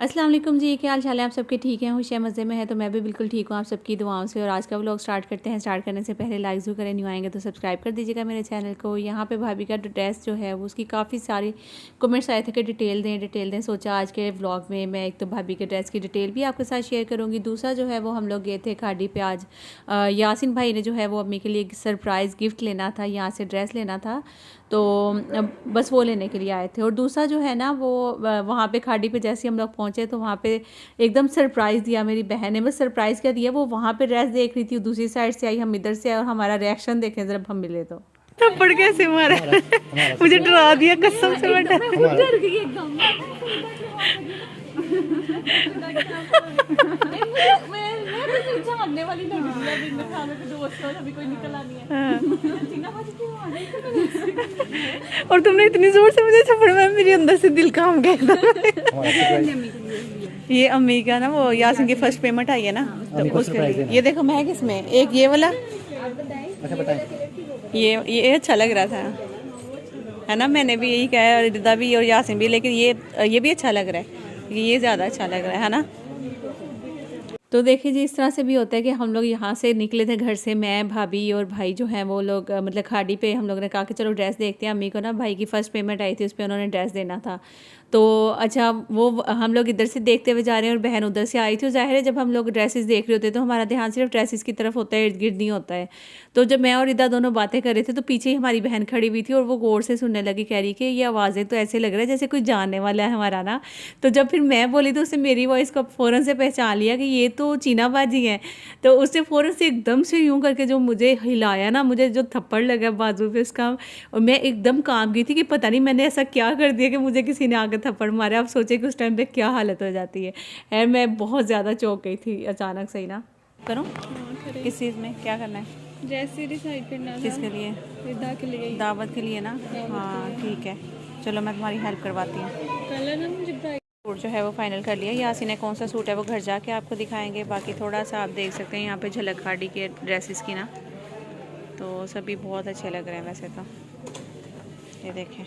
अस्सलाम वालेकुम जी, क्या हाल चाल है? आप सबके ठीक हैं, खुशियाँ मज़े में है? तो मैं भी बिल्कुल ठीक हूँ आप सबकी दुआओं से। और आज का व्लॉग स्टार्ट करते हैं। स्टार्ट करने से पहले लाइक ज़रूर करें, न्यू आएंगे तो सब्सक्राइब कर दीजिएगा मेरे चैनल को। यहाँ पे भाभी का ड्रेस जो है वो उसकी काफ़ी सारी कमेंट्स आए थे कि डिटेल दें। सोचा आज के व्लॉग में मैं एक तो भाभी के ड्रेस की डिटेल भी आपके साथ शेयर करूँगी। दूसरा जो है वो हम लोग गए थे खाड़ी पे आज। यासिन भाई ने जो है वो अम्मी के लिए सरप्राइज़ गिफ्ट लेना था, यहाँ से ड्रेस लेना था, तो बस वो लेने के लिए आए थे। और दूसरा जो है ना वो वहाँ पे खाड़ी पे जैसे हम लोग पहुँचे तो वहाँ पे एकदम सरप्राइज़ दिया मेरी बहन ने। बस सरप्राइज़ क्या दिया, वो वहाँ पे ड्रेस देख रही थी, दूसरी साइड से आई, हम इधर से आए, और हमारा रिएक्शन देखें जब हम मिले तो थप्पड़ कैसे मारा मुझे डरा दिया कसम से। मैं डर गई एकदम। वाली अभी कोई निकल आनी है। और तुमने इतनी जोर से मुझे थप्पड़ मारा, मेरे अंदर से दिल काम गया। ये अम्मी का ना वो यासिन की फर्स्ट पेमेंट आई है ना, तो उसके लिए ये देखो मैं किसमें एक ये वाला। अच्छा बताएं। ये अच्छा लग रहा था, है ना? मैंने भी यही कहा है, और रिदा भी और यासिन भी, लेकिन ये भी अच्छा लग रहा है, ये ज़्यादा अच्छा लग रहा है ना? तो देखिए जी, इस तरह से भी होता है कि हम लोग यहाँ से निकले थे घर से, मैं भाभी और भाई जो हैं वो लोग मतलब खाड़ी पे हम लोग ने कहा कि चलो ड्रेस देखते हैं। अम्मी को ना भाई की फ़र्स्ट पेमेंट आई थी, उस पर उन्होंने ड्रेस देना था। तो अच्छा वो हम लोग इधर से देखते हुए जा रहे हैं और बहन उधर से आई थी। ज़ाहिर है जब हम लोग ड्रेसेस देख रहे होते हैं तो हमारा ध्यान सिर्फ ड्रेसेस की तरफ होता है, इर्द गिर्द नहीं होता है। तो जब मैं और इदा दोनों बातें कर रहे थे तो पीछे ही हमारी बहन खड़ी हुई थी और वो गौर से सुनने लगी, कह रही कि ये आवाज़ें तो ऐसे लग रहा है जैसे कोई जानने वाला है हमारा ना। तो जब फिर मैं बोली तो उसने मेरी वॉइस को फ़ौरन से पहचान लिया कि ये तो चीना बाजी हैं। तो उसने फ़ौरन से एकदम से यूँ करके जो मुझे हिलाया ना, मुझे जो थप्पड़ लगा बाजू पे उसका, और मैं एकदम कांप गई थी कि पता नहीं मैंने ऐसा क्या कर दिया कि मुझे किसी ने आकर थप्पड़ मारा। आप सोचे कि उस टाइम पे क्या हालत हो जाती है। यार मैं बहुत ज़्यादा चौंक गई थी अचानक से ही ना। करूँ किस चीज़ में क्या करना है? जैसे डिसाइड करना। किसके लिए? रिदा के लिए। दावत के लिए ना? हाँ ठीक है, चलो मैं तुम्हारी हेल्प करवाती हूँ। कल ना मुझे सूट जो है वो फाइनल कर लिया। यासिन ने कौन सा सूट है वो घर जाके आपको दिखाएंगे। बाकी थोड़ा सा आप देख सकते हैं यहाँ पे झलक खाड़ी के ड्रेसेस की ना, तो सभी बहुत अच्छे लग रहे हैं वैसे तो। ये देखें,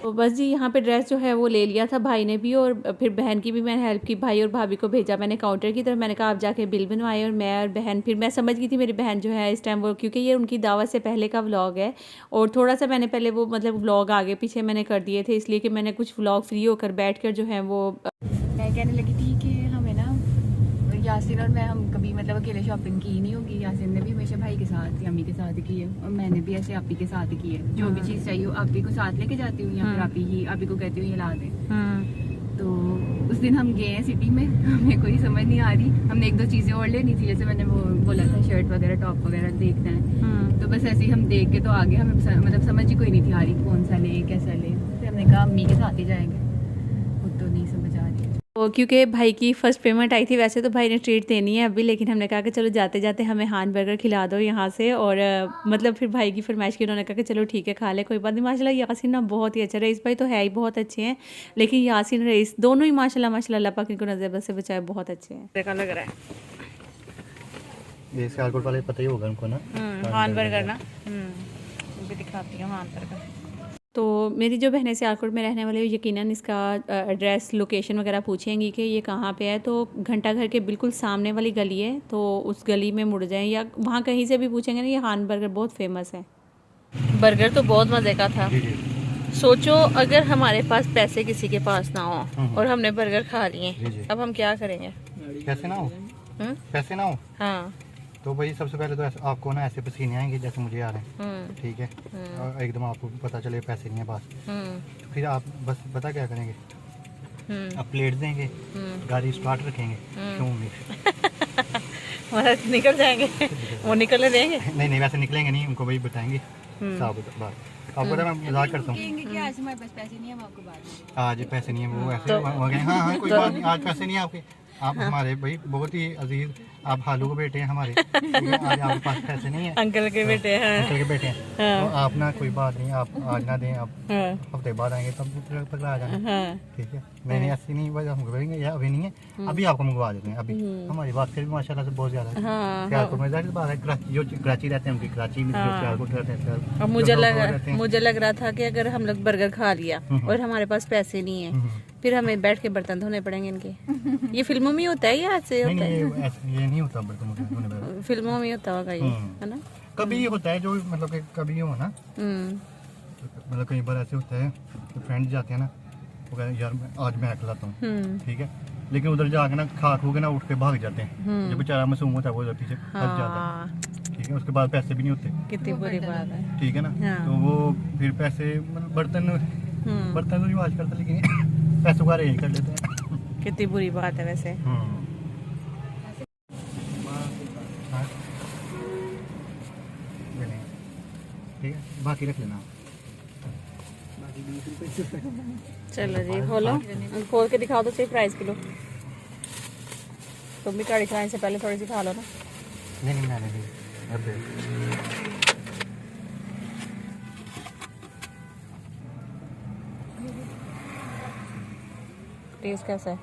तो बस जी यहाँ पे ड्रेस जो है वो ले लिया था भाई ने भी, और फिर बहन की भी मैंने हेल्प की। भाई और भाभी को भेजा मैंने काउंटर की तरफ, मैंने कहा आप जाके बिल बनवाए। और मैं और बहन, फिर मैं समझ गई थी मेरी बहन जो है इस टाइम वो, क्योंकि ये उनकी दावत से पहले का व्लॉग है और थोड़ा सा मैंने पहले वो मतलब व्लॉग आगे पीछे मैंने कर दिए थे, इसलिए कि मैंने कुछ व्लॉग फ्री होकर बैठ कर जो है वो मैं कहने लगी थी कि हमें ना यासिन और मैं हम कभी मतलब अकेले शॉपिंग की नहीं होगी। यासिन ने भी हमेशा भाई के साथ अम्मी के साथ की है, और मैंने भी ऐसे आपी के साथ की है। जो भी चीज़ चाहिए आपी को साथ लेके जाती हूँ, या फिर आपी को कहती हूँ ये ला दे। तो उस दिन हम गए हैं सिटी में, हमें कोई समझ नहीं आ रही, हमने एक दो चीज़ें और लेनी थी, जैसे मैंने वो बोला था शर्ट वगैरह टॉप वगैरह देखना है। तो बस ऐसे ही हम देख के तो आगे, हमें मतलब समझ ही कोई नहीं थी आ रही कौन सा ले कैसा ले। फिर हमने कहा अम्मी के साथ ही जाएंगे, खुद तो नहीं समझ आ रही। तो क्योंकि भाई की फ़र्स्ट पेमेंट आई थी, वैसे तो भाई ने ट्रीट देनी है अभी, लेकिन हमने कहा कि चलो जाते जाते हमें हान बर्गर खिला दो यहाँ से। और मतलब फिर भाई की फरमाइश की, उन्होंने कहा कि चलो ठीक है खा ले, कोई बात नहीं। माशाल्लाह यासिन ना बहुत ही अच्छा, रईस भाई तो है ही बहुत अच्छे हैं, लेकिन यासिन रईस दोनों ही माशाल्लाह माशाल्लाह अल्लाह पाक इनको नज़र से बचाए बहुत अच्छे हैं। देखा लग रहा है ये सियालकोट वाले पता ही होगा उनको ना, हान बर्गर ना। भी दिखाती हूँ हान बर्गर। तो मेरी जो बहनें सियालकोट में रहने वाली, यकीनन इसका एड्रेस लोकेशन वगैरह पूछेंगी कि ये कहाँ पे है। तो घंटा घर के बिल्कुल सामने वाली गली है, तो उस गली में मुड़ जाएं, या वहाँ कहीं से भी पूछेंगे ना, ये हान बर्गर बहुत फेमस है। बर्गर तो बहुत मज़े का था। सोचो अगर हमारे पास पैसे किसी के पास ना हो और हमने बर्गर खा लिए, अब हम क्या करेंगे? पैसे ना हो, पैसे ना हो, हाँ तो भाई सबसे पहले तो आपको ना ऐसे पसीने आएंगे जैसे मुझे आ रहे हैं, ठीक है? और एकदम आपको पता चले पैसे नहीं है पास, फिर आप बस पता क्या करेंगे, आप प्लेट देंगे, गाड़ी स्टार्ट रखेंगे, क्यों मतलब निकल जाएंगे वो निकलने देंगे? नहीं वैसे निकलेंगे नहीं, उनको वही बताएंगे साफ बात। आपको मैं मजाक करता हूँ, आज हमारे पास पैसे नहीं है, हम आपको बात आज पैसे नहीं है, वो ऐसे हाँ कोई बात नहीं, आज पैसे नहीं है आपके, आप हमारे भाई बहुत ही अजीज आप हालू के बेटे हैं हमारे, ठीक है? आज आपके पास पैसे नहीं है, अंकल के बेटे हैं। अंकल के बेटे हैं, तो आप ना कोई बात नहीं, आप आज ना दें, आप हफ्ते बाद आएंगे तब पकड़ा आ जाना, ठीक है? नहीं ऐसी नहीं वजह हम करेंगे, या अभी नहीं है, अभी आपको मंगवा देते हैं। अभी हमारी बात फिर भी माशाल्लाह से बहुत ज्यादा है। सियालकोट में जाहिर बात है, जो कराची रहते हैं उनकी कराची में, जो सियालकोट रहते हैं, और मुझे लग रहा था कि अगर हम लोग बर्गर खा लिया और हमारे पास पैसे नहीं है, फिर हमें बैठ के बर्तन धोने पड़ेंगे इनके। ये फिल्मों में होता है या ऐसे होता है? ये नहीं होता बर्तन धोने, फिल्मों में होता होगा ये, है ना? कभी होता है जो मतलब कि कभी हो ना, मतलब कई बार ऐसे होता है कि फ्रेंड्स जाते हैं ना, वो कहते हैं यार आज मैं खिलाता हूँ, ठीक है? लेकिन उधर जाके ना खा खू के ना उठ के भाग जाते हैं, जो बेचारा मासूम होता है वो पीछे फंस जाता है, ठीक है? उसके बाद पैसे भी नहीं होते। कितनी बुरी बात है, ठीक है ना? तो वो फिर पैसे मतलब बर्तन तो रिवाज करते, लेकिन पैसों का अरेंज कर लेते हैं। कितनी बुरी बात है वैसे। ठीक है, बाकी रख लेना। चलो जी, खोलो, खोल के दिखाओ तो सही प्राइस किलो। तुम भी गाड़ी चलाने से पहले थोड़ी सी खा लो ना। नहीं मैंने नहीं, अब टेस्ट कैसा है?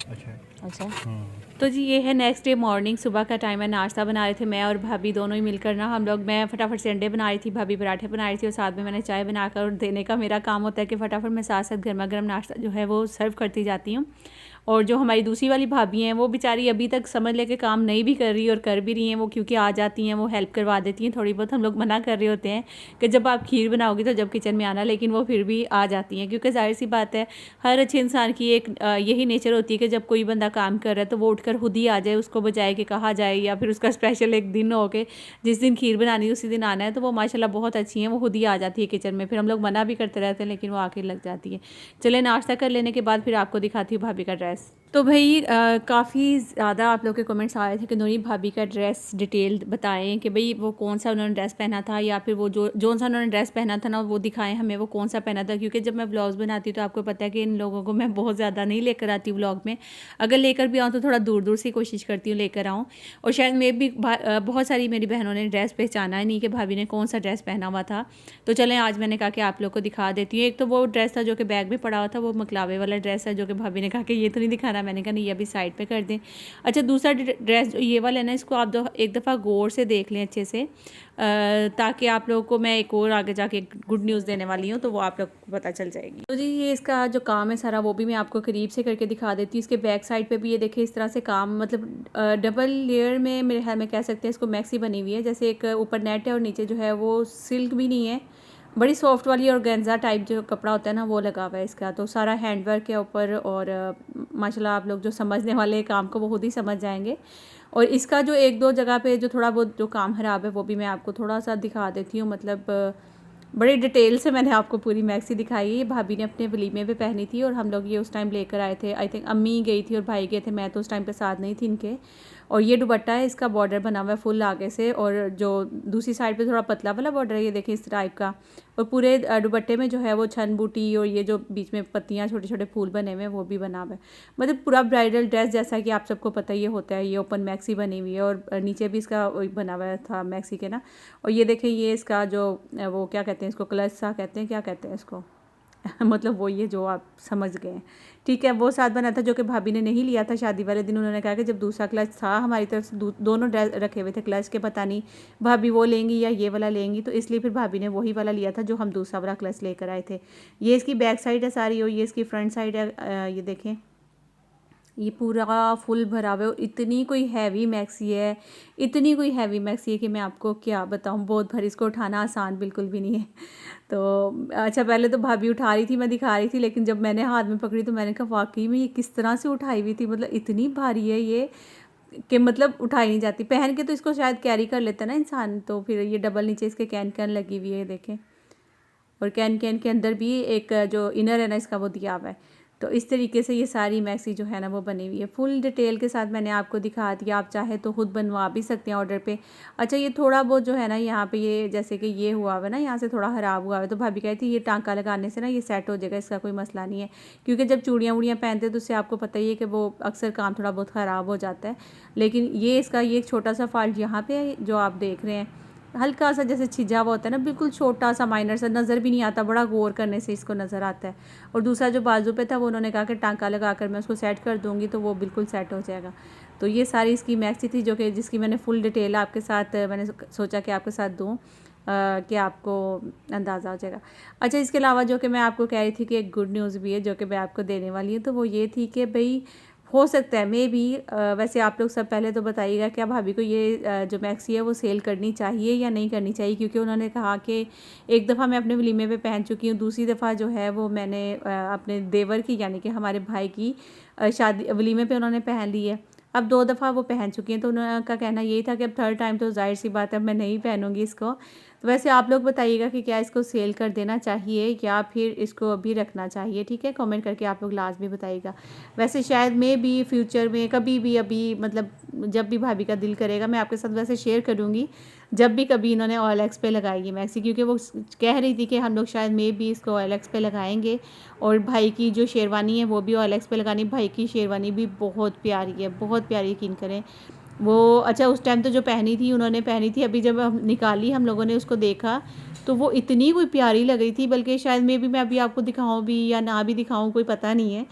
अच्छा। तो जी ये है नेक्स्ट डे मॉर्निंग, सुबह का टाइम है, नाश्ता बना रहे थे मैं और भाभी दोनों ही मिलकर ना हम लोग। मैं फटाफट से अंडे बना रही थी, भाभी पराठे बना रही थी और साथ में मैंने चाय बनाकर देने का मेरा काम होता है कि फटाफट मैं साथ साथ गर्मा गर्म नाश्ता जो है वो सर्व करती जाती हूँ। और जो हमारी दूसरी वाली भाभी हैं वो बेचारी अभी तक समझ ले के काम नहीं भी कर रही और कर भी रही हैं वो, क्योंकि आ जाती हैं वो हेल्प करवा देती हैं थोड़ी बहुत। हम लोग मना कर रहे होते हैं कि जब आप खीर बनाओगी तो जब किचन में आना, लेकिन वो फिर भी आ जाती हैं, क्योंकि जाहिर सी बात है हर अच्छे इंसान की एक यही नेचर होती है कि जब कोई बंदा काम कर रहा है तो वो उठकर खुद ही आ जाए, उसको बजाय के कहा जाए, या फिर उसका स्पेशल एक दिन हो के जिस दिन खीर बनानी है उसी दिन आना है। तो वो माशाल्लाह बहुत अच्छी हैं, वो खुद ही आ जाती है किचन में। फिर हम लोग मना भी करते रहते हैं लेकिन वो आके लग जाती है। चले नाश्ता कर लेने के बाद फिर आपको दिखाती हूँ भाभी का ड्रेस। तो भाई काफ़ी ज़्यादा आप लोग के कमेंट्स आए थे कि नूरी भाभी का ड्रेस डिटेल बताएं कि भाई वो कौन सा उन्होंने ड्रेस पहना था, या फिर वो जो सा उन्होंने ड्रेस पहना था ना वो दिखाएं हमें वो कौन सा पहना था। क्योंकि जब मैं व्लॉग्स बनाती हूँ तो आपको पता है कि इन लोगों को मैं बहुत ज़्यादा नहीं लेकर आती हूँ व्लॉग में। अगर लेकर भी आऊँ तो थोड़ा दूर दूर से कोशिश करती हूँ लेकर आऊँ। और शायद मैं भी बहुत सारी मेरी बहनों ने ड्रेस पहचाना है नहीं कि भाभी ने कौन सा ड्रेस पहना हुआ था। तो चलें आज मैंने कहा कि आप लोग को दिखा देती हूँ। एक तो वो ड्रेस था जो कि बैग में पड़ा हुआ था, वो मकलावे वाला ड्रेस है जो कि भाभी ने कहा कि ये तो नहीं दिखाना। मैंने कहा नहीं, ये अभी साइड पे कर दें। अच्छा, दूसरा ड्रेस जो ये वाला है ना, इसको आप एक दफ़ा गौर से देख लें अच्छे से, ताकि आप लोगों को मैं एक और आगे जाके गुड न्यूज़ देने वाली हूँ तो वो आप लोग को पता चल जाएगी। तो जी ये इसका जो काम है सारा वो भी मैं आपको करीब से करके दिखा देती हूँ। इसके बैक साइड पे भी ये देखिए इस तरह से काम, मतलब डबल लेयर में मेरे ख्याल में कह सकते हैं इसको, मैक्सी बनी हुई है। जैसे एक ऊपर नेट है और नीचे जो है वो सिल्क भी नहीं है, बड़ी सॉफ्ट वाली ऑर्गेन्जा टाइप जो कपड़ा होता है ना वो लगा हुआ है इसका। तो सारा हैंडवर्क है ऊपर, और माशाल्लाह आप लोग जो समझने वाले काम को वो खुद ही समझ जाएंगे। और इसका जो एक दो जगह पे जो थोड़ा बहुत जो काम ख़राब है वो भी मैं आपको थोड़ा सा दिखा देती हूँ। मतलब बड़ी डिटेल से मैंने आपको पूरी मैक्सी दिखाई है। ये भाभी ने अपने वलीमे पे पहनी थी और हम लोग ये उस टाइम लेकर आए थे। आई थिंक अम्मी गई थी और भाई गए थे, मैं तो उस टाइम पे साथ नहीं थी इनके। और ये दुपट्टा है, इसका बॉर्डर बना हुआ है फुल आगे से, और जो दूसरी साइड पे थोड़ा पतला वाला बॉर्डर है ये देखिए इस टाइप का। और पूरे दुपट्टे में जो है वो छन बूटी और ये जो बीच में पत्तियाँ छोटे छोटे फूल बने हुए हैं वो भी बना हुआ है। मतलब पूरा ब्राइडल ड्रेस जैसा कि आप सबको पता ही होता है। ये ओपन मैक्सी बनी हुई है और नीचे भी इसका बना हुआ था मैक्सी के ना। और ये देखें ये इसका जो वो क्या कहते हैं इसको, क्लच सा कहते हैं, क्या कहते हैं इसको मतलब वो ये जो आप समझ गए हैं, ठीक है। वो साथ बना था जो कि भाभी ने नहीं लिया था शादी वाले दिन। उन्होंने कहा कि जब दूसरा क्लच था हमारी तरफ से दोनों ड्रेस रखे हुए थे क्लच के, पता नहीं भाभी वो लेंगी या ये वाला लेंगी, तो इसलिए फिर भाभी ने वही वाला लिया था जो हम दूसरा वाला क्लच लेकर आए थे। ये इसकी बैक साइड है सारी और ये इसकी फ्रंट साइड है। ये देखें ये पूरा फुल भरा हुआ है। इतनी कोई हैवी मैक्सी है, इतनी कोई हैवी मैक्सी है कि मैं आपको क्या बताऊं, बहुत भरी, इसको उठाना आसान बिल्कुल भी नहीं है। तो अच्छा पहले तो भाभी उठा रही थी, मैं दिखा रही थी, लेकिन जब मैंने हाथ में पकड़ी तो मैंने कहा वाकई में ये किस तरह से उठाई हुई थी, मतलब इतनी भारी है ये कि मतलब उठाई नहीं जाती। पहन के तो इसको शायद कैरी कर लेता ना इंसान, तो फिर ये डबल नीचे इसके कैन कैन लगी हुई है देखें, और कैन कैन के अंदर भी एक जो इनर है ना इसका वो दिया हुआ है। तो इस तरीके से ये सारी मैक्सी जो है ना वो बनी हुई है। फुल डिटेल के साथ मैंने आपको दिखा दिया, आप चाहे तो खुद बनवा भी सकते हैं ऑर्डर पे। अच्छा ये थोड़ा बहुत जो है ना यहाँ पे ये जैसे कि ये हुआ हुआ है ना, यहाँ से थोड़ा ख़राब हुआ है, तो भाभी कहती है ये टांका लगाने से ना ये सेट हो जाएगा, इसका कोई मसला नहीं है। क्योंकि जब चूड़ियाँ वूड़ियाँ पहनते हैं तो उससे आपको पता ही है कि वो अक्सर काम थोड़ा बहुत ख़राब हो जाता है। लेकिन ये इसका ये एक छोटा सा फॉल्ट यहाँ पे है जो आप देख रहे हैं, हल्का सा जैसे छिजा हुआ होता है ना, बिल्कुल छोटा सा माइनर सा, नज़र भी नहीं आता, बड़ा गौर करने से इसको नज़र आता है। और दूसरा जो बाजू पे था वो उन्होंने कहा कि टांका लगा कर मैं उसको सेट कर दूँगी तो वो बिल्कुल सेट हो जाएगा। तो ये सारी इसकी मैक्सी थी जो कि जिसकी मैंने फुल डिटेल आपके साथ मैंने सोचा कि आपके साथ दूँ कि आपको अंदाज़ा हो जाएगा। अच्छा इसके अलावा जो कि मैं आपको कह रही थी कि एक गुड न्यूज़ भी है जो कि मैं आपको देने वाली हूँ, तो वो ये थी कि भाई हो सकता है मे भी वैसे आप लोग सब पहले तो बताइएगा क्या भाभी को ये जो मैक्सी है वो सेल करनी चाहिए या नहीं करनी चाहिए। क्योंकि उन्होंने कहा कि एक दफ़ा मैं अपने वलीमे पे पहन चुकी हूँ, दूसरी दफ़ा जो है वो मैंने अपने देवर की यानी कि हमारे भाई की शादी वलीमे पे उन्होंने पहन ली है। अब 2 दफ़ा वो पहन चुकी हैं, तो उनका कहना यही था कि अब थर्ड टाइम तो ज़ाहिर सी बात है मैं नहीं पहनूंगी इसको। तो वैसे आप लोग बताइएगा कि क्या इसको सेल कर देना चाहिए या फिर इसको अभी रखना चाहिए, ठीक है? कमेंट करके आप लोग लाजमी बताइएगा। वैसे शायद मैं भी फ्यूचर में कभी भी अभी मतलब जब भी भाभी का दिल करेगा मैं आपके साथ वैसे शेयर करूँगी, जब भी कभी इन्होंने OLX पे लगाई है मैक्सी, क्योंकि वो कह रही थी कि हम लोग शायद मैं भी इसको OLX पे लगाएंगे। और भाई की जो शेरवानी है वो भी OLX पे लगानी। भाई की शेरवानी भी बहुत प्यारी है, बहुत प्यारी, यकीन करें वो। अच्छा उस टाइम तो जो पहनी थी उन्होंने पहनी थी, अभी जब हम निकाली हम लोगों ने उसको देखा तो वो इतनी कोई प्यारी लग रही थी, बल्कि शायद मैं अभी आपको दिखाऊं भी या ना भी दिखाऊं कोई पता नहीं है।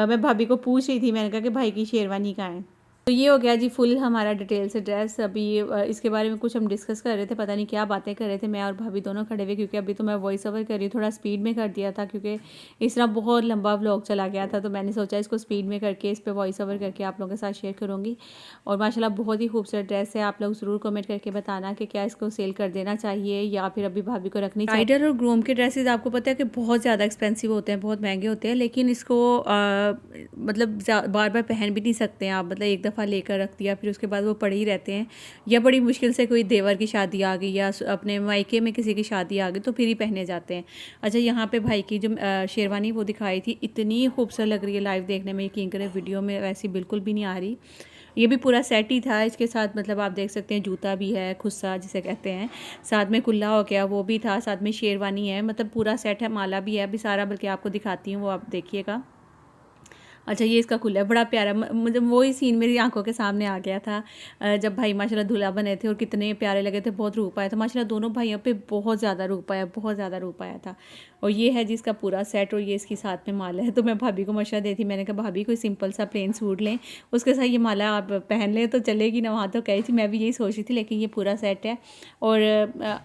मैं भाभी को पूछ रही थी, मैंने कहा कि भाई की शेरवानी कहाँ है। तो ये हो गया जी फुल हमारा डिटेल से ड्रेस। अभी इसके बारे में कुछ हम डिस्कस कर रहे थे, पता नहीं क्या बातें कर रहे थे मैं और भाभी दोनों खड़े हुए, क्योंकि अभी तो मैं वॉइस ओवर कर रही हूँ, थोड़ा स्पीड में कर दिया था क्योंकि इस तरह बहुत लंबा व्लॉग चला गया था। तो मैंने सोचा इसको स्पीड में करके इस पर वॉइस ओवर करके आप लोगों के साथ शेयर करूँगी। और माशाल्लाह बहुत ही खूबसूरत ड्रेस है। आप लोग ज़रूर कमेंट करके बताना कि क्या इसको सेल कर देना चाहिए या फिर अभी भाभी को रखनी चाहिए। ब्राइडल और ग्रूम के ड्रेसेज आपको पता है कि बहुत ज़्यादा एक्सपेंसिव होते हैं, बहुत महंगे होते हैं, लेकिन इसको मतलब बार बार पहन भी नहीं सकते हैं आप। मतलब एक दफ़ा लेकर रख दिया फिर उसके बाद वो पड़े ही रहते हैं, या बड़ी मुश्किल से कोई देवर की शादी आ गई या अपने मायके में किसी की शादी आ गई तो फिर ही पहने जाते हैं। अच्छा यहाँ पे भाई की जो शेरवानी वो दिखाई थी, इतनी खूबसूरत लग रही है लाइव देखने में, यकीन करें वीडियो में वैसी बिल्कुल भी नहीं आ रही। ये भी पूरा सेट ही था इसके साथ, मतलब आप देख सकते हैं जूता भी है, खुस्सा जिसे कहते हैं, साथ में कुल्ला हो गया वो भी था, साथ में शेरवानी है, मतलब पूरा सेट है, माला भी है अभी सारा, बल्कि आपको दिखाती हूँ वो आप देखिएगा। अच्छा ये इसका खुला है, बड़ा प्यारा, मुझे वही सीन मेरी आंखों के सामने आ गया था जब भाई माशाल्लाह दूल्हा बने थे और कितने प्यारे लगे थे, बहुत रूप आया था माशाल्लाह, दोनों भाइयों पे बहुत ज़्यादा रूप आया, बहुत ज़्यादा रूप आया था। और ये है जिसका पूरा सेट, और ये इसकी साथ में माला है। तो मैं भाभी को मशवरा देती, मैंने कहा भाभी कोई सिंपल सा प्लेन सूट लें, उसके साथ ये माला आप पहन लें तो चलेगी ना। वहाँ तो कही थी, मैं भी यही सोच रही थी, लेकिन ये पूरा सेट है। और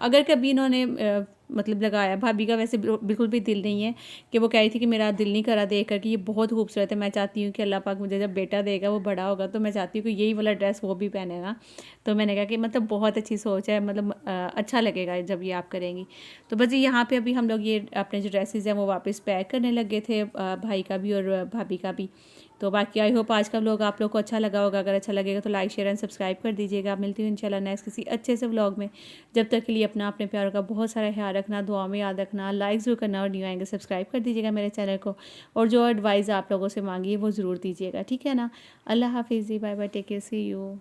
अगर कभी इन्होंने मतलब लगाया, भाभी का वैसे बिल्कुल भी दिल नहीं है कि वो कह रही थी कि मेरा दिल नहीं करा देख कर कि ये बहुत खूबसूरत है, मैं चाहती हूँ कि अल्लाह पाक मुझे जब बेटा देगा वो बड़ा होगा तो मैं चाहती हूँ कि यही वाला ड्रेस वो भी पहनेगा। तो मैंने कहा कि मतलब बहुत अच्छी सोच है, मतलब अच्छा लगेगा जब ये आप करेंगी। तो बस यहाँ पे अभी हम लोग ये अपने जो ड्रेसेस हैं वो वापस पैक करने लगे थे, भाई का भी और भाभी का भी। तो बाकी आई होप आज का व्लॉग आप लोग को अच्छा लगा होगा, अगर अच्छा लगेगा तो लाइक शेयर एंड सब्सक्राइब कर दीजिएगा। मिलती हूँ इंशाल्लाह नेक्स्ट किसी अच्छे से व्लॉग में। जब तक के लिए अपने प्यारों का बहुत सारा ख्याल रखना, दुआ में याद रखना, लाइक ज़रूर करना, और न्यू आएंगे सब्सक्राइब कर दीजिएगा मेरे चैनल को, और जो एडवाइस आप लोगों से मांगी है वो ज़रूर दीजिएगा, ठीक है ना। अल्लाह हाफिज़, bye bye, take care, see you.